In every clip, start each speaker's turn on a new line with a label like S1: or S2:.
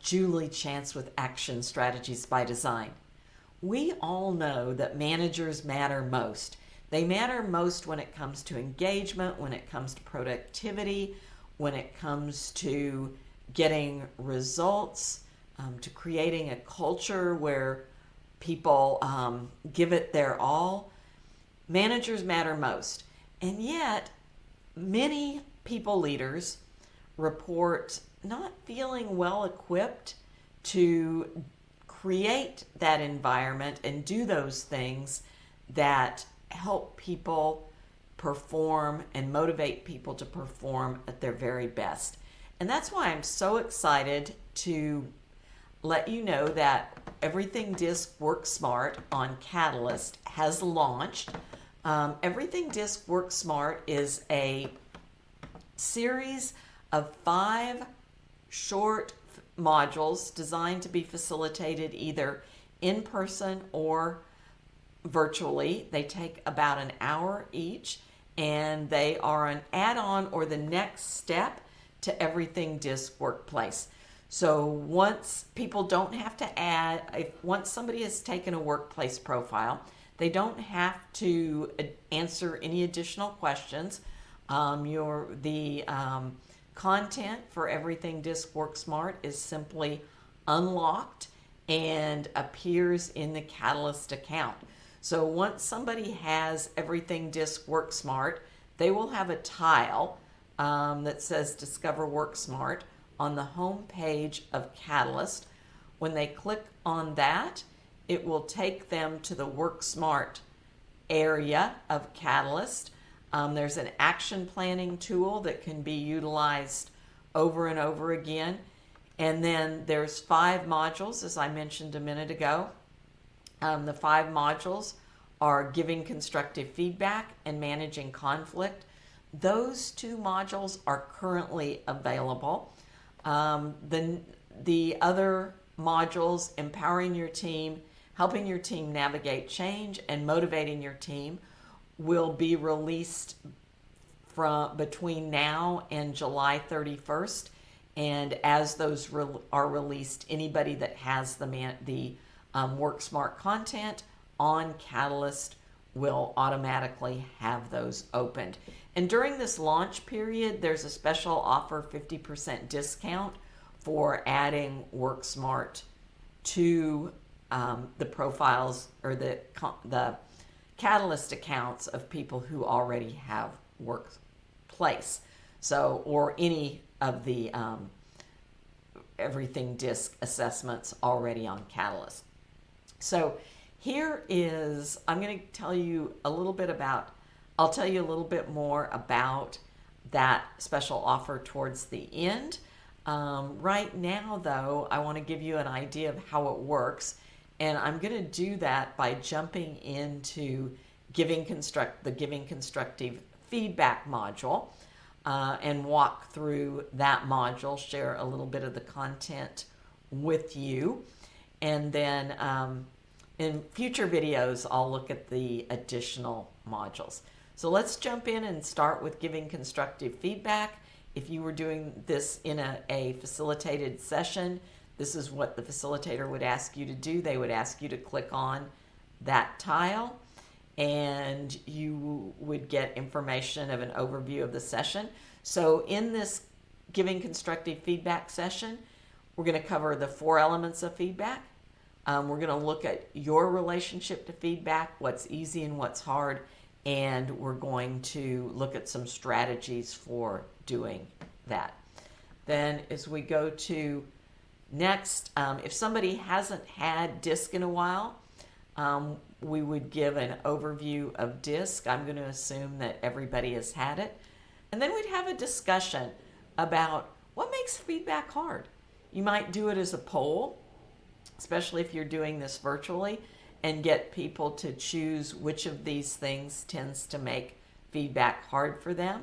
S1: Julie Chance with Action Strategies by Design. We all know that managers matter most. They matter most when it comes to engagement, when it comes to productivity, when it comes to getting results, to creating a culture where people give it their all. Managers matter most. And yet, many people leaders report not feeling well equipped to create that environment and do those things that help people perform and motivate people to perform at their very best. And that's why I'm so excited to let you know that Everything DiSC Worksmart on Catalyst has launched. Everything DiSC Worksmart is a series of 5 short modules designed to be facilitated either in person or virtually. They take about an hour each, and they are an add-on or the next step to Everything DiSC Workplace. So once people don't have to once somebody has taken a workplace profile, they don't have to answer any additional questions. The content for Everything DiSC Worksmart is simply unlocked and appears in the Catalyst account. So once somebody has Everything DiSC Worksmart, they will have a tile that says Discover Worksmart on the home page of Catalyst. When they click on that, it will take them to the Worksmart area of Catalyst. There's an action planning tool that can be utilized over and over again. And then there's 5 modules, as I mentioned a minute ago. The 5 modules are Giving Constructive Feedback and Managing Conflict. Those 2 modules are currently available. The other modules, Empowering Your Team, Helping Your Team Navigate Change, and Motivating Your Team, will be released from between now and July 31st. And as those are released, anybody that has the Worksmart content on Catalyst will automatically have those opened. And during this launch period, there's a special offer, 50% discount for adding Worksmart to the profiles or the Catalyst accounts of people who already have Workplace. So, or any of the Everything DiSC assessments already on Catalyst. So here is, I'm going to tell you a little bit about, I'll tell you a little bit more about that special offer towards the end. Right now, though, I want to give you an idea of how it works. And I'm going to do that by jumping into the Giving Constructive Feedback module and walk through that module, share a little bit of the content with you. And then in future videos, I'll look at the additional modules. So let's jump in and start with Giving Constructive Feedback. If you were doing this in a facilitated session, this is what the facilitator would ask you to do. They would ask you to click on that tile, and you would get information of an overview of the session. So in this Giving Constructive Feedback session, we're going to cover the 4 elements of feedback. We're going to look at your relationship to feedback, what's easy and what's hard, and we're going to look at some strategies for doing that. Then as we go to next, if somebody hasn't had DiSC in a while, we would give an overview of DiSC. I'm going to assume that everybody has had it. And then we'd have a discussion about what makes feedback hard. You might do it as a poll, especially if you're doing this virtually, and get people to choose which of these things tends to make feedback hard for them.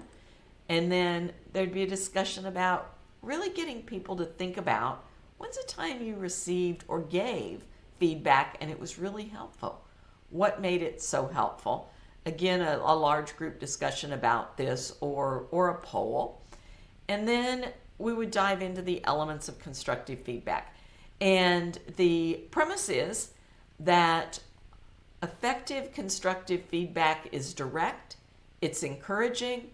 S1: And then there'd be a discussion about really getting people to think about when's a time you received or gave feedback and it was really helpful. What made it so helpful? Again, a large group discussion about this or a poll. And then we would dive into the elements of constructive feedback. And the premise is that effective constructive feedback is direct, it's encouraging,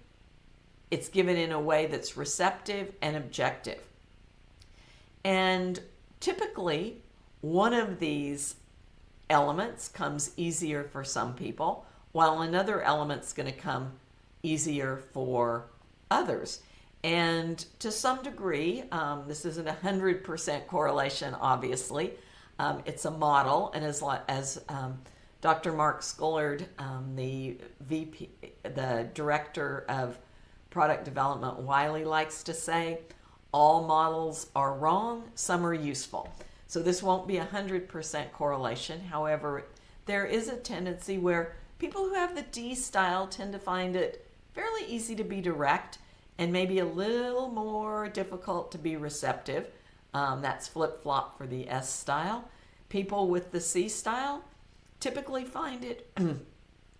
S1: it's given in a way that's receptive and objective. And typically, one of these elements comes easier for some people, while another element's going to come easier for others. And to some degree, this isn't 100% correlation, obviously. It's a model, and as Dr. Mark Scullard, the director of product development, Wiley likes to say, all models are wrong, some are useful. So this won't be 100% correlation. However, there is a tendency where people who have the D style tend to find it fairly easy to be direct and maybe a little more difficult to be receptive. That's flip-flop for the S style. People with the C style typically find it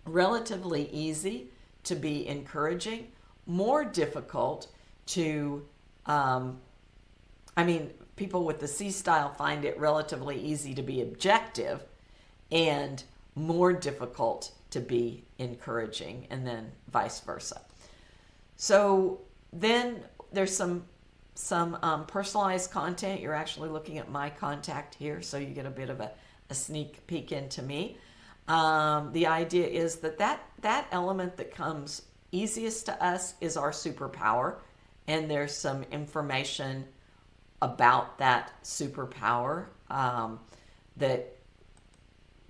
S1: relatively easy to be encouraging, more difficult to, people with the C style find it relatively easy to be objective and more difficult to be encouraging, and then vice versa. So then there's some personalized content. You're actually looking at my contact here, so you get a bit of a sneak peek into me. The idea is that element that comes easiest to us is our superpower, and there's some information about that superpower that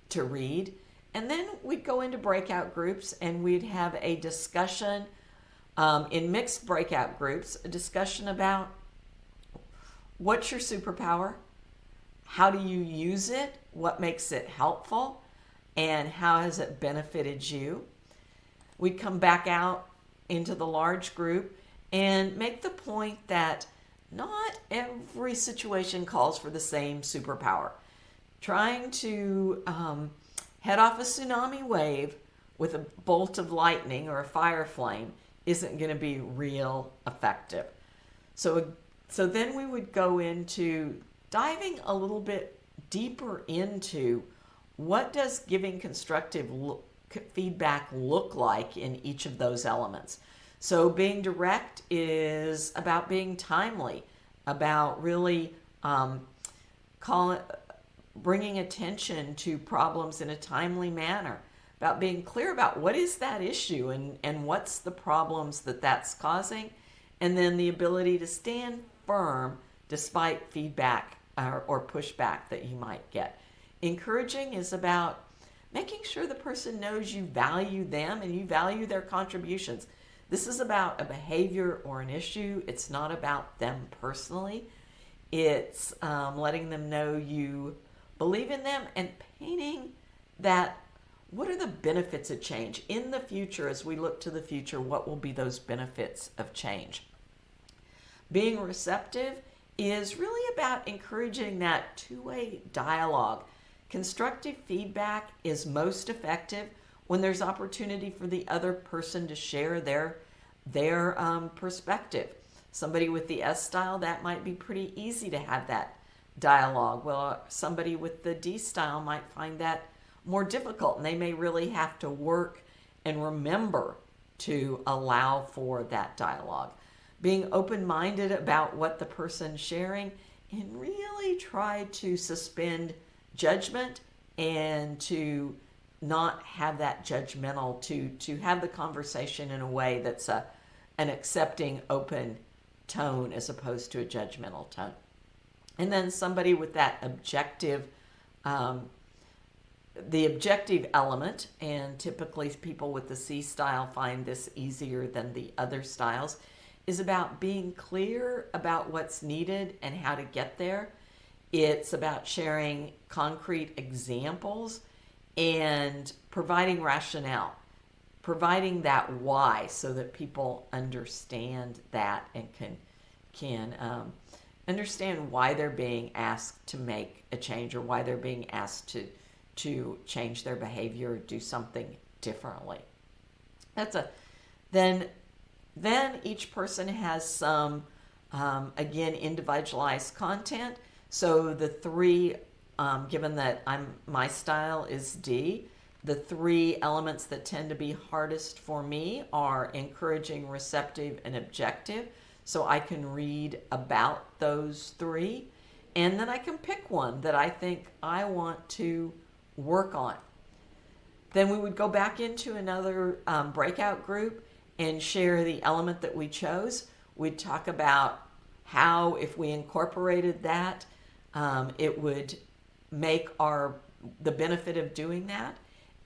S1: to read. And then we'd go into breakout groups and we'd have a discussion in mixed breakout groups, a discussion about what's your superpower, how do you use it, what makes it helpful, and how has it benefited you. We'd come back out into the large group and make the point that not every situation calls for the same superpower. Trying to head off a tsunami wave with a bolt of lightning or a fire flame isn't going to be real effective. So then we would go into diving a little bit deeper into what does giving constructive feedback look like in each of those elements. So being direct is about being timely, about really bringing attention to problems in a timely manner, about being clear about what is that issue and what's the problems that's causing, and then the ability to stand firm despite feedback or pushback that you might get. Encouraging is about making sure the person knows you value them and you value their contributions. This is about a behavior or an issue. It's not about them personally. It's letting them know you believe in them and painting that what are the benefits of change in the future. As we look to the future, what will be those benefits of change? Being receptive is really about encouraging that two-way dialogue. Constructive feedback is most effective when there's opportunity for the other person to share their perspective. Somebody with the S style, that might be pretty easy to have that dialogue. Well, somebody with the D style might find that more difficult, and they may really have to work and remember to allow for that dialogue. Being open-minded about what the person's sharing and really try to suspend judgment and to not have that judgmental, to have the conversation in a way that's an accepting, open tone as opposed to a judgmental tone. And then somebody with that objective, the objective element, and typically people with the C style find this easier than the other styles, is about being clear about what's needed and how to get there. It's about sharing concrete examples and providing rationale, providing that why so that people understand that and can understand why they're being asked to make a change or why they're being asked to change their behavior or do something differently. Then each person has some Again, individualized content. So the three, given that my style is D, the three elements that tend to be hardest for me are encouraging, receptive, and objective. So I can read about those three, and then I can pick one that I think I want to work on. Then we would go back into another breakout group and share the element that we chose. We'd talk about how, if we incorporated that, it would make the benefit of doing that.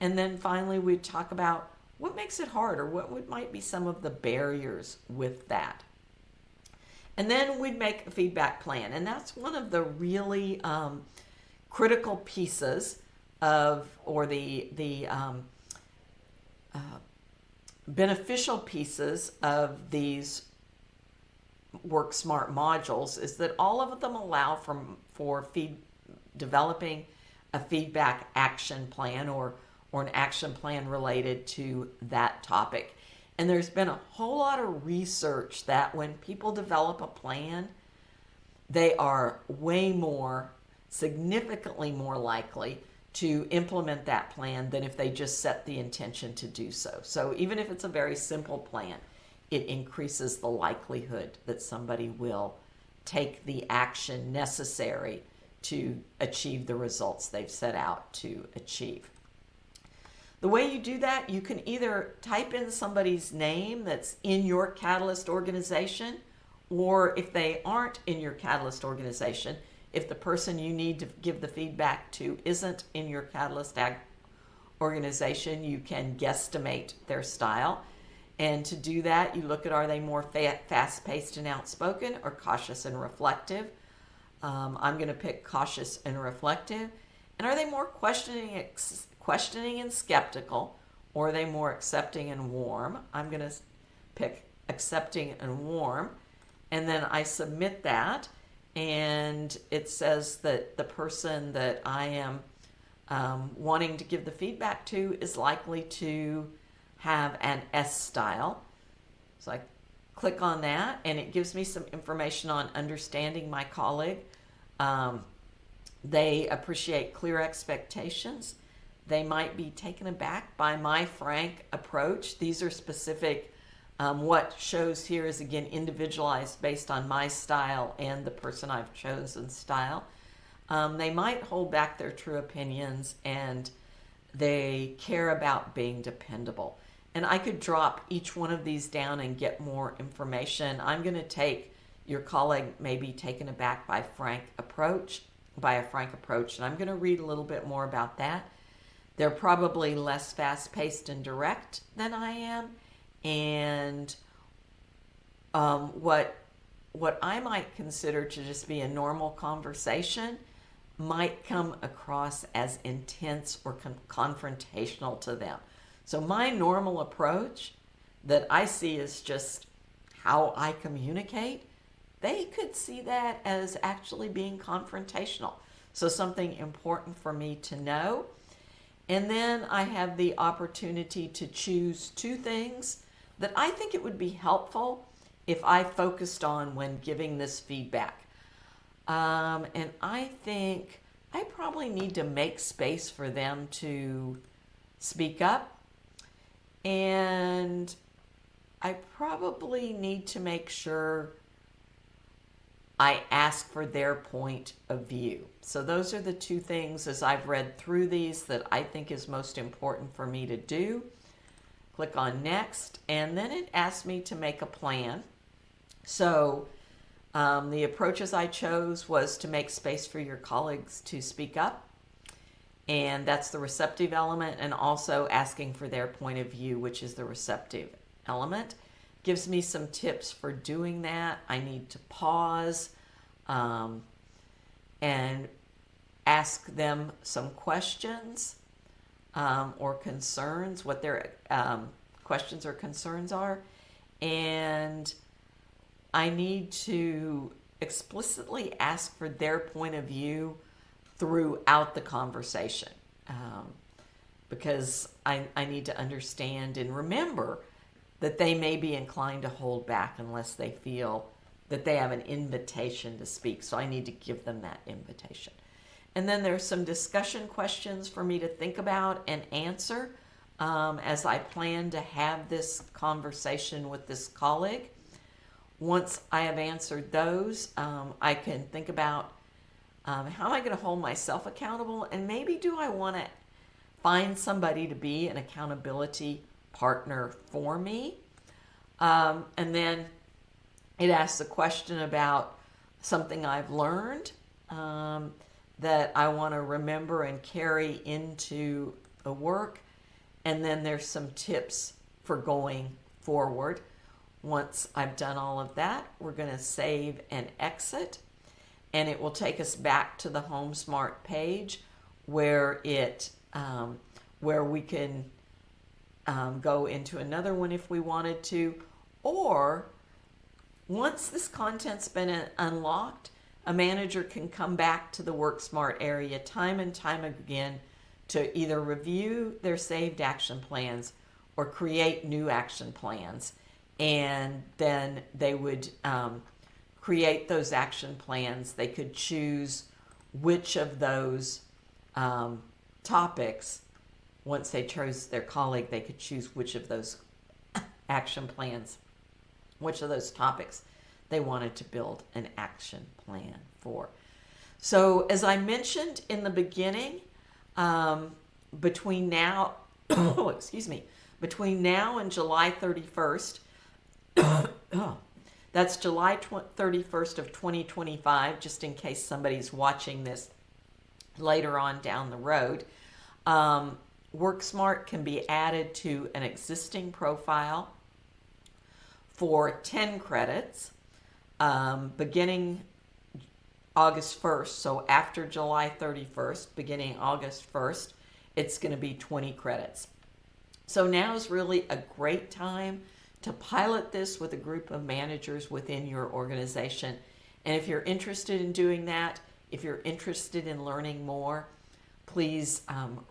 S1: And then finally, we'd talk about what makes it hard, or what might be some of the barriers with that. And then we'd make a feedback plan. And that's one of the really critical pieces of, or the beneficial pieces of these Worksmart modules, is that all of them allow for developing a feedback action plan, or an action plan related to that topic. And there's been a whole lot of research that when people develop a plan, they are significantly more likely to implement that plan than if they just set the intention to do so. So even if it's a very simple plan, it increases the likelihood that somebody will take the action necessary to achieve the results they've set out to achieve. The way you do that, you can either type in somebody's name that's in your Catalyst organization, or if they aren't in your Catalyst organization, if the person you need to give the feedback to isn't in your Catalyst organization, you can guesstimate their style. And to do that, you look at, are they more fast-paced and outspoken, or cautious and reflective? I'm going to pick cautious and reflective. And are they more questioning and skeptical, or are they more accepting and warm? I'm going to pick accepting and warm. And then I submit that, and it says that the person that I am wanting to give the feedback to is likely to have an S style. So I click on that, and it gives me some information on understanding my colleague. They appreciate clear expectations. They might be taken aback by my frank approach. These are specific. What shows here is, again, individualized based on my style and the person I've chosen style. They might hold back their true opinions, and they care about being dependable. And I could drop each one of these down and get more information. I'm going to take your colleague may be taken aback by a frank approach, and I'm going to read a little bit more about that. They're probably less fast-paced and direct than I am, and what I might consider to just be a normal conversation might come across as intense or confrontational to them. So my normal approach that I see is just how I communicate. They could see that as actually being confrontational. So something important for me to know. And then I have the opportunity to choose two things that I think it would be helpful if I focused on when giving this feedback. And I think I probably need to make space for them to speak up. And I probably need to make sure I ask for their point of view. So those are the two things, as I've read through these, that I think is most important for me to do. Click on next, and then it asks me to make a plan. So the approaches I chose was to make space for your colleagues to speak up. And that's the receptive element, and also asking for their point of view, which is the receptive element. Gives me some tips for doing that. I need to pause and ask them some questions or concerns, what their questions or concerns are. And I need to explicitly ask for their point of view throughout the conversation, because I need to understand and remember that they may be inclined to hold back unless they feel that they have an invitation to speak. So I need to give them that invitation. And then there's some discussion questions for me to think about and answer as I plan to have this conversation with this colleague. Once I have answered those, I can think about how am I going to hold myself accountable, and maybe do I want to find somebody to be an accountability partner for me. And then it asks a question about something I've learned that I want to remember and carry into the work. And then there's some tips for going forward. Once I've done all of that, we're going to save and exit. And it will take us back to the Worksmart page where where we can go into another one if we wanted to. Or once this content's been unlocked, a manager can come back to the Worksmart area time and time again to either review their saved action plans or create new action plans. And then they would create those action plans. They could choose which of those topics, once they chose their colleague, they could choose which of those action plans, which of those topics they wanted to build an action plan for. So as I mentioned in the beginning, between now, between now and July 31st, that's July 31st of 2025, just in case somebody's watching this later on down the road. Worksmart can be added to an existing profile for 10 credits beginning August 1st. So after July 31st, beginning August 1st, it's going to be 20 credits. So now is really a great time to pilot this with a group of managers within your organization. And if you're interested in doing that, if you're interested in learning more, please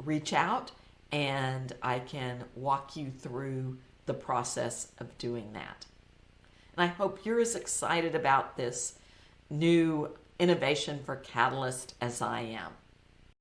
S1: reach out and I can walk you through the process of doing that. And I hope you're as excited about this new innovation for Catalyst as I am.